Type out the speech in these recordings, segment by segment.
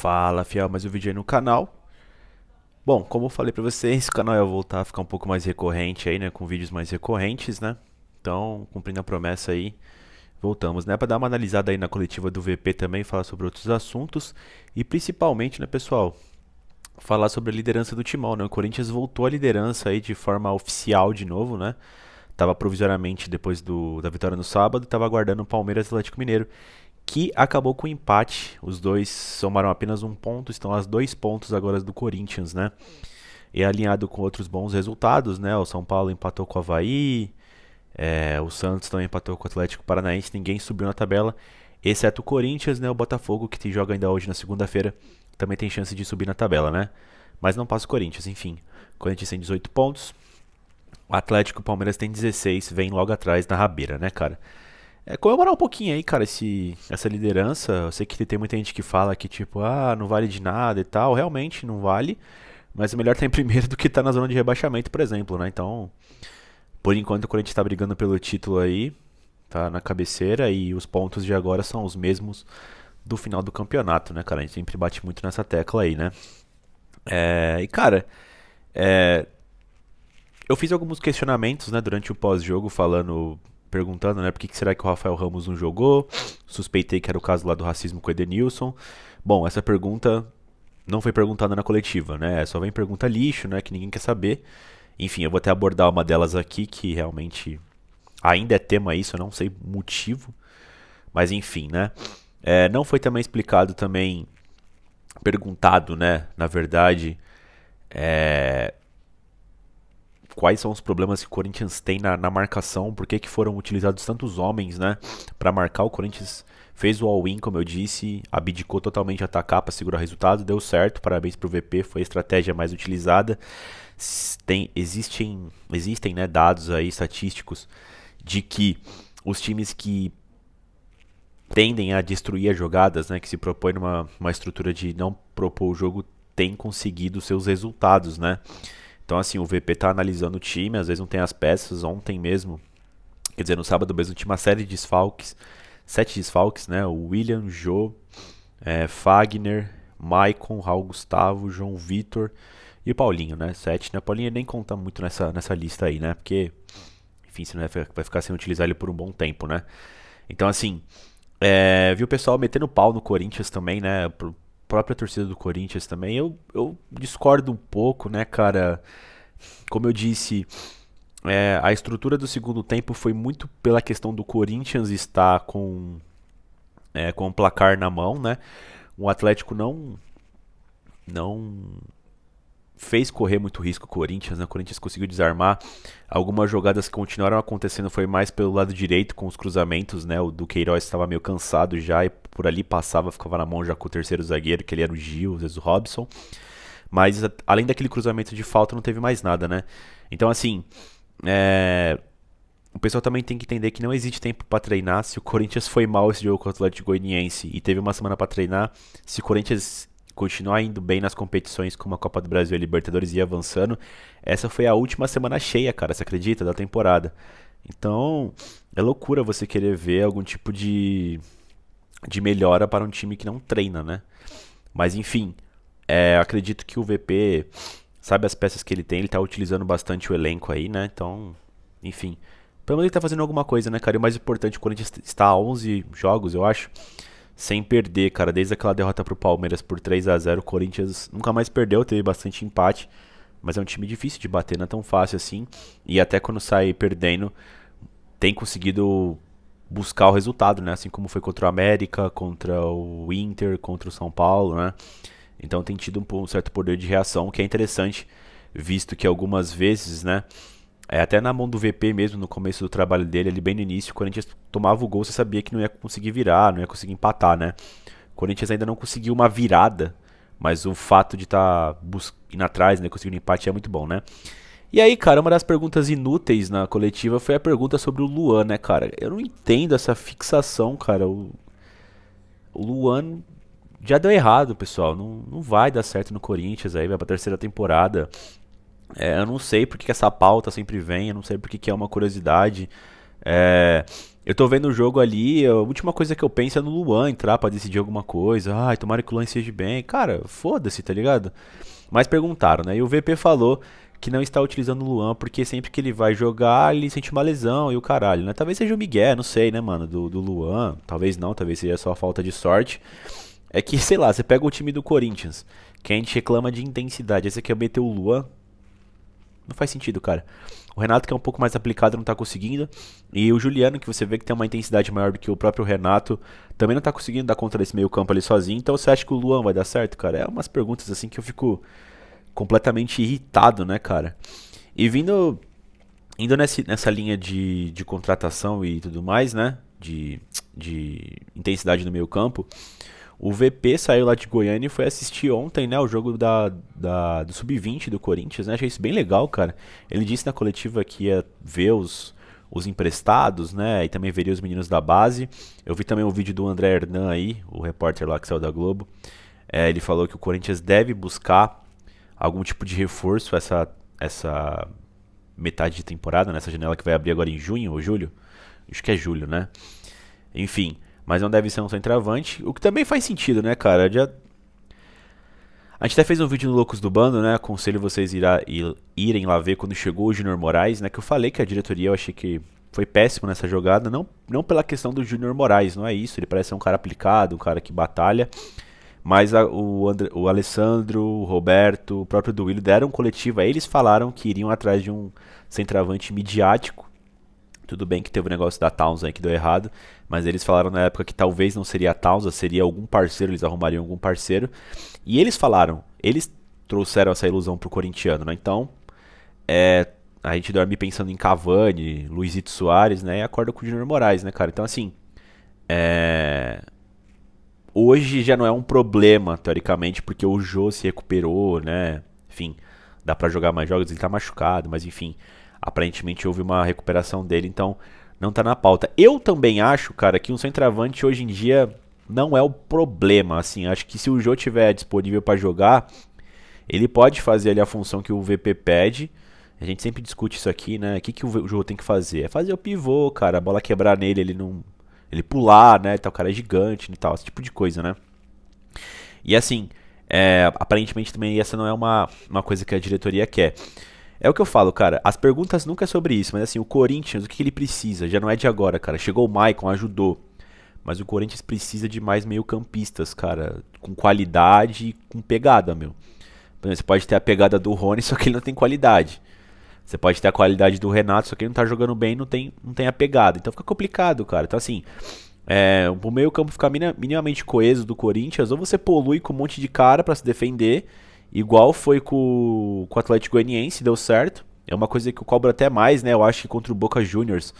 Fala, fiel, mais um vídeo aí no canal. Bom, como eu falei pra vocês, o canal ia voltar a ficar um pouco mais recorrente aí, né, com vídeos mais recorrentes, né? Então, cumprindo a promessa aí, voltamos, né, pra dar uma analisada aí na coletiva do VP também, falar sobre outros assuntos e principalmente, né, pessoal, falar sobre a liderança do Timão, né? O Corinthians voltou à liderança aí de forma oficial de novo, né? Tava provisoriamente depois da vitória no sábado, tava aguardando o Palmeiras e Atlético Mineiro, que acabou com o empate. Os dois somaram apenas um ponto, estão a 2 pontos agora do Corinthians, né? E alinhado com outros bons resultados, né? O São Paulo empatou com o Avaí, o Santos também empatou com o Atlético Paranaense, ninguém subiu na tabela, exceto o Corinthians, né? O Botafogo, que joga ainda hoje na segunda-feira, também tem chance de subir na tabela, né? Mas não passa o Corinthians, enfim. O Corinthians tem 18 pontos, o Atlético e o Palmeiras tem 16, vem logo atrás na rabeira, né, cara? Comemorar um pouquinho aí, cara, essa liderança. Eu sei que tem muita gente que fala que, tipo, não vale de nada e tal. Realmente não vale, mas é melhor estar em primeiro do que estar na zona de rebaixamento, por exemplo, né? Então, por enquanto, o Corinthians está brigando pelo título aí, tá na cabeceira e os pontos de agora são os mesmos do final do campeonato, né, cara? A gente sempre bate muito nessa tecla aí, né? E, cara, é, eu fiz alguns questionamentos, né, durante o pós-jogo, perguntando, né, por que será que o Rafael Ramos não jogou? Suspeitei que era o caso lá do racismo com o Edenilson. Bom, essa pergunta não foi perguntada na coletiva, né? Só vem pergunta lixo, né, que ninguém quer saber. Enfim, eu vou até abordar uma delas aqui que realmente ainda é tema isso, eu não sei o motivo, mas enfim, né? Não foi também explicado também perguntado, né, na verdade, quais são os problemas que o Corinthians tem na marcação, por que foram utilizados tantos homens, né, para marcar. O Corinthians fez o all-in, como eu disse, abdicou totalmente de atacar para segurar o resultado, deu certo, parabéns pro VP, foi a estratégia mais utilizada. Existem, né, dados aí estatísticos de que os times que tendem a destruir as jogadas, né, que se propõem numa uma estrutura de não propor o jogo, têm conseguido seus resultados, né? Então, assim, o VP tá analisando o time, às vezes não tem as peças. Ontem mesmo, quer dizer, no sábado mesmo, tinha uma série de desfalques, 7 desfalques, né? O William, Jô, Fagner, Maicon, Raul Gustavo, João Vitor e o Paulinho, né? 7, né? O Paulinho nem conta muito nessa lista aí, né? Porque, enfim, você não vai ficar sem utilizar ele por um bom tempo, né? Então, assim, vi o pessoal metendo pau no Corinthians também, né? Própria torcida do Corinthians também. Eu discordo um pouco, né, cara? Como eu disse, a estrutura do segundo tempo foi muito pela questão do Corinthians estar com o placar na mão, né? O Atlético não fez correr muito risco o Corinthians, né? O Corinthians conseguiu desarmar. Algumas jogadas que continuaram acontecendo foi mais pelo lado direito com os cruzamentos, né? O do Queiroz estava meio cansado já e por ali passava, ficava na mão já com o terceiro zagueiro, que ele era o Gil, às vezes o Robson. Mas além daquele cruzamento de falta não teve mais nada, né? Então assim, o pessoal também tem que entender que não existe tempo para treinar. Se o Corinthians foi mal esse jogo contra o Atlético Goianiense e teve uma semana para treinar, se o Corinthians continuar indo bem nas competições como a Copa do Brasil e a Libertadores e avançando, essa foi a última semana cheia, cara, você acredita, da temporada. Então, é loucura você querer ver algum tipo de melhora para um time que não treina, né? Mas enfim, acredito que o VP sabe as peças que ele tem, ele tá utilizando bastante o elenco aí, né? Então, enfim, pelo menos ele tá fazendo alguma coisa, né, cara? E o mais importante, o Corinthians está a 11 jogos, eu acho, sem perder, cara. Desde aquela derrota pro Palmeiras por 3-0, o Corinthians nunca mais perdeu, teve bastante empate, mas é um time difícil de bater, não é tão fácil assim. E até quando sai perdendo, tem conseguido buscar o resultado, né? Assim como foi contra o América, contra o Inter, contra o São Paulo, né? Então tem tido um certo poder de reação, que é interessante, visto que algumas vezes, né? Até na mão do VP mesmo, no começo do trabalho dele, ali bem no início, o Corinthians tomava o gol, você sabia que não ia conseguir virar, não ia conseguir empatar, né? O Corinthians ainda não conseguiu uma virada, mas o fato de estar indo atrás, né, conseguindo empate é muito bom, né? E aí, cara, uma das perguntas inúteis na coletiva foi a pergunta sobre o Luan, né, cara? Eu não entendo essa fixação, cara. O Luan já deu errado, pessoal. Não vai dar certo no Corinthians aí, vai pra terceira temporada. Eu não sei porque que essa pauta sempre vem, eu não sei porque que é uma curiosidade. É, Eu tô vendo o jogo ali, a última coisa que eu penso é no Luan entrar pra decidir alguma coisa. Ai, tomara que o Luan esteja bem. Cara, foda-se, tá ligado? Mas perguntaram, né? E o VP falou que não está utilizando o Luan porque sempre que ele vai jogar, ele sente uma lesão e o caralho, né? Talvez seja o Miguel, não sei, né, mano, do Luan. Talvez não, talvez seja só falta de sorte. É que, sei lá, você pega o time do Corinthians, que a gente reclama de intensidade. Aí você quer meter o Luan, não faz sentido, cara. O Renato, que é um pouco mais aplicado, não tá conseguindo. E o Juliano, que você vê que tem uma intensidade maior do que o próprio Renato, também não tá conseguindo dar conta desse meio campo ali sozinho. Então você acha que o Luan vai dar certo, cara? É umas perguntas assim que eu fico completamente irritado, né, cara? E indo nessa linha de contratação e tudo mais, né? De intensidade no meio campo. O VP saiu lá de Goiânia e foi assistir ontem, né, o jogo do Sub-20 do Corinthians, né? Achei isso bem legal, cara. Ele disse na coletiva que ia ver os emprestados, né? E também veria os meninos da base. Eu vi também o vídeo do André Hernan aí, o repórter lá que saiu da Globo. Ele falou que o Corinthians deve buscar algum tipo de reforço essa metade de temporada, nessa janela que vai abrir agora em junho ou julho. Acho que é julho, né? Enfim, mas não deve ser um centroavante, o que também faz sentido, né, cara? A gente até fez um vídeo no Loucos do Bando, né? Aconselho vocês irem lá ver quando chegou o Júnior Moraes, né? Que eu falei que a diretoria eu achei que foi péssimo nessa jogada, não pela questão do Júnior Moraes, não é isso. Ele parece ser um cara aplicado, um cara que batalha. Mas o Alessandro, o Roberto, o próprio Duílio deram coletiva. Eles falaram que iriam atrás de um centroavante midiático. Tudo bem que teve o negócio da Towns aí que deu errado, mas eles falaram na época que talvez não seria a Towns, seria algum parceiro, eles arrumariam algum parceiro. E eles falaram, eles trouxeram essa ilusão pro corintiano, né? Então, a gente dorme pensando em Cavani, Luizito Soares, né? E acorda com o Júnior Moraes, né, cara? Então, assim, hoje já não é um problema, teoricamente, porque o Jô se recuperou, né? Enfim, dá pra jogar mais jogos, ele tá machucado, mas enfim, aparentemente houve uma recuperação dele, então não tá na pauta. Eu também acho, cara, que um centroavante hoje em dia não é o problema, assim, acho que se o Jô tiver disponível pra jogar, ele pode fazer ali a função que o VP pede. A gente sempre discute isso aqui, né? O que o Jô tem que fazer? É fazer o pivô, cara, a bola quebrar nele, ele não ele pular, né, tal, o cara é gigante e tal, esse tipo de coisa, né? E assim, aparentemente também essa não é uma coisa que a diretoria quer. É o que eu falo, cara, as perguntas nunca é sobre isso, mas assim, o Corinthians, o que ele precisa? Já não é de agora, cara, chegou o Maicon, ajudou, mas o Corinthians precisa de mais meio-campistas, cara, com qualidade e com pegada, meu. Por exemplo, você pode ter a pegada do Rony, só que ele não tem qualidade. Você pode ter a qualidade do Renato, só que ele não tá jogando bem e não tem a pegada. Então fica complicado, cara. Então assim, o meio campo ficar minimamente coeso do Corinthians, ou você polui com um monte de cara pra se defender, igual foi com o Atlético Goianiense, deu certo. É uma coisa que eu cobro até mais, né? Eu acho que contra o Boca Juniors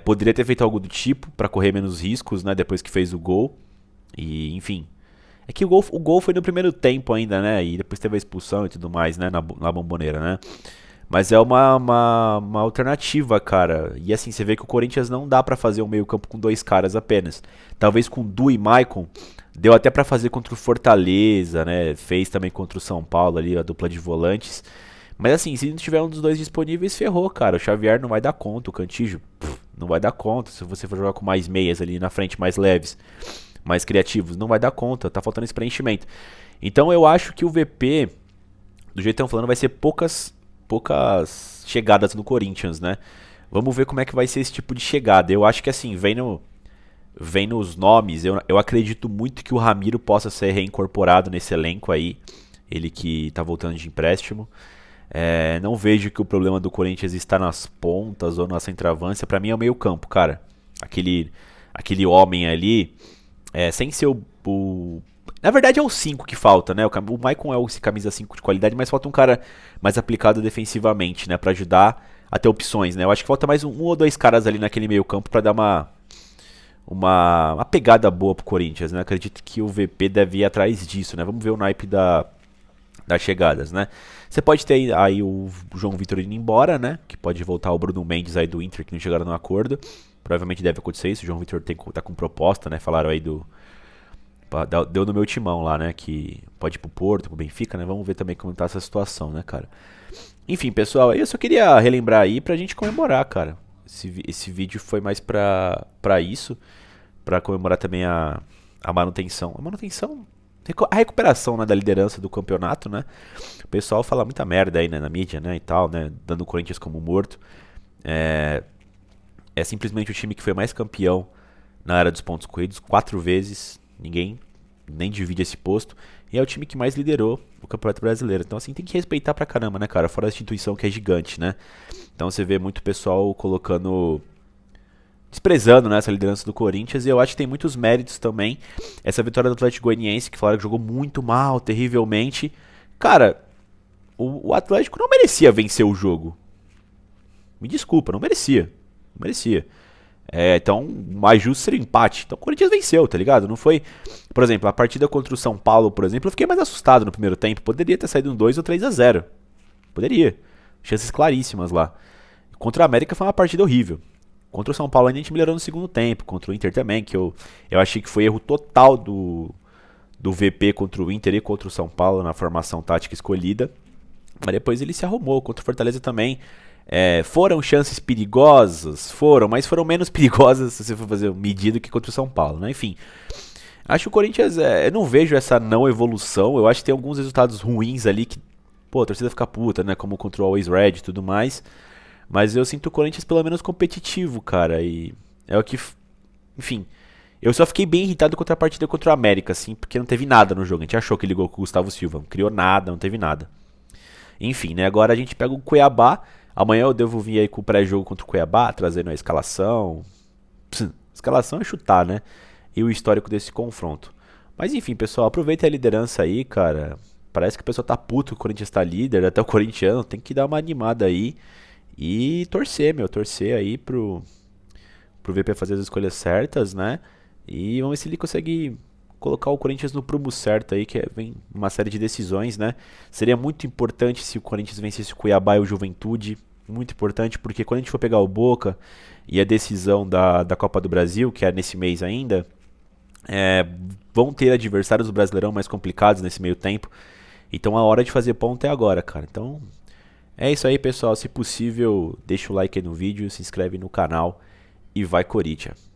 poderia ter feito algo do tipo pra correr menos riscos, né? Depois que fez o gol. E, enfim. É que o gol foi no primeiro tempo ainda, né? E depois teve a expulsão e tudo mais, né? Na Bombonera, né? Mas é uma alternativa, cara. E assim, você vê que o Corinthians não dá pra fazer um meio-campo com dois caras apenas. Talvez com Du e Maicon, deu até pra fazer contra o Fortaleza, né? Fez também contra o São Paulo ali, a dupla de volantes. Mas assim, se não tiver um dos dois disponíveis, ferrou, cara. O Xavier não vai dar conta, o Cantígio não vai dar conta. Se você for jogar com mais meias ali na frente, mais leves, mais criativos, não vai dar conta. Tá faltando esse preenchimento. Então eu acho que o VP, do jeito que estão falando, vai ser poucas chegadas no Corinthians, né? Vamos ver como é que vai ser esse tipo de chegada. Eu acho que assim, vem nos nomes, eu acredito muito que o Ramiro possa ser reincorporado nesse elenco aí. Ele que tá voltando de empréstimo. Não vejo que o problema do Corinthians está nas pontas ou na centroavância. Pra mim é o meio campo, cara. Aquele homem ali, sem ser na verdade é o 5 que falta, né? O Maicon é esse camisa 5 de qualidade, mas falta um cara mais aplicado defensivamente, né? Pra ajudar a ter opções, né? Eu acho que falta mais um ou dois caras ali naquele meio campo pra dar uma pegada boa pro Corinthians, né? Acredito que o VP deve ir atrás disso, né? Vamos ver o naipe das chegadas, né? Você pode ter aí o João Vitor indo embora, né? Que pode voltar o Bruno Mendes aí do Inter, que não chegaram no acordo. Provavelmente deve acontecer isso. O João Vitor tá com proposta, né? Falaram aí deu no meu timão lá, né? Que pode ir pro Porto, pro Benfica, né? Vamos ver também como tá essa situação, né, cara? Enfim, pessoal, eu só queria relembrar aí pra gente comemorar, cara. Esse vídeo foi mais pra isso, pra comemorar também a manutenção. A recuperação, né, da liderança do campeonato, né? O pessoal fala muita merda aí, né, na mídia, né, e tal, né, dando o Corinthians como morto. É, é simplesmente o time que foi mais campeão na era dos pontos corridos, 4 vezes, ninguém nem divide esse posto, e é o time que mais liderou o Campeonato Brasileiro. Então, assim, tem que respeitar pra caramba, né, cara? Fora a instituição que é gigante, né? Então você vê muito pessoal colocando, desprezando, né, essa liderança do Corinthians, e eu acho que tem muitos méritos também. Essa vitória do Atlético Goianiense, que falaram que jogou muito mal, terrivelmente. Cara, o Atlético não merecia vencer o jogo. Me desculpa, não merecia. Não merecia. Então, o mais justo seria o empate. Então, o Corinthians venceu, tá ligado? Não foi. Por exemplo, a partida contra o São Paulo, por exemplo, eu fiquei mais assustado no primeiro tempo. Poderia ter saído um 2 ou 3-0. Poderia. Chances claríssimas lá. Contra a América foi uma partida horrível. Contra o São Paulo ainda a gente melhorou no segundo tempo. Contra o Inter também, que eu achei que foi erro total do VP contra o Inter e contra o São Paulo na formação tática escolhida. Mas depois ele se arrumou. Contra o Fortaleza também. Foram chances perigosas? Foram, mas foram menos perigosas se você for fazer medida que contra o São Paulo, né? Enfim, acho que o Corinthians, eu não vejo essa não evolução. Eu acho que tem alguns resultados ruins ali que, pô, a torcida fica puta, né? Como contra o Always Red e tudo mais. Mas eu sinto o Corinthians pelo menos competitivo, cara. E é o que. Enfim. Eu só fiquei bem irritado contra a partida contra o América, assim, porque não teve nada no jogo. A gente achou que ligou com o Gustavo Silva. Não criou nada, não teve nada. Enfim, né? Agora a gente pega o Cuiabá. Amanhã eu devo vir aí com o pré-jogo contra o Cuiabá, trazendo a escalação. Escalação é chutar, né? E o histórico desse confronto. Mas enfim, pessoal, aproveita a liderança aí, cara. Parece que o pessoal tá puto que o Corinthians tá líder, até o corintiano tem que dar uma animada aí. E torcer, meu, torcer aí pro VP fazer as escolhas certas, né? E vamos ver se ele consegue colocar o Corinthians no prumo certo aí, vem uma série de decisões, né? Seria muito importante se o Corinthians vencesse o Cuiabá e o Juventude. Muito importante, porque quando a gente for pegar o Boca e a decisão da Copa do Brasil, que é nesse mês ainda, é, vão ter adversários do Brasileirão mais complicados nesse meio tempo. Então a hora de fazer ponto é agora, cara. Então é isso aí, pessoal. Se possível, deixa o like aí no vídeo, se inscreve no canal e vai Corinthians.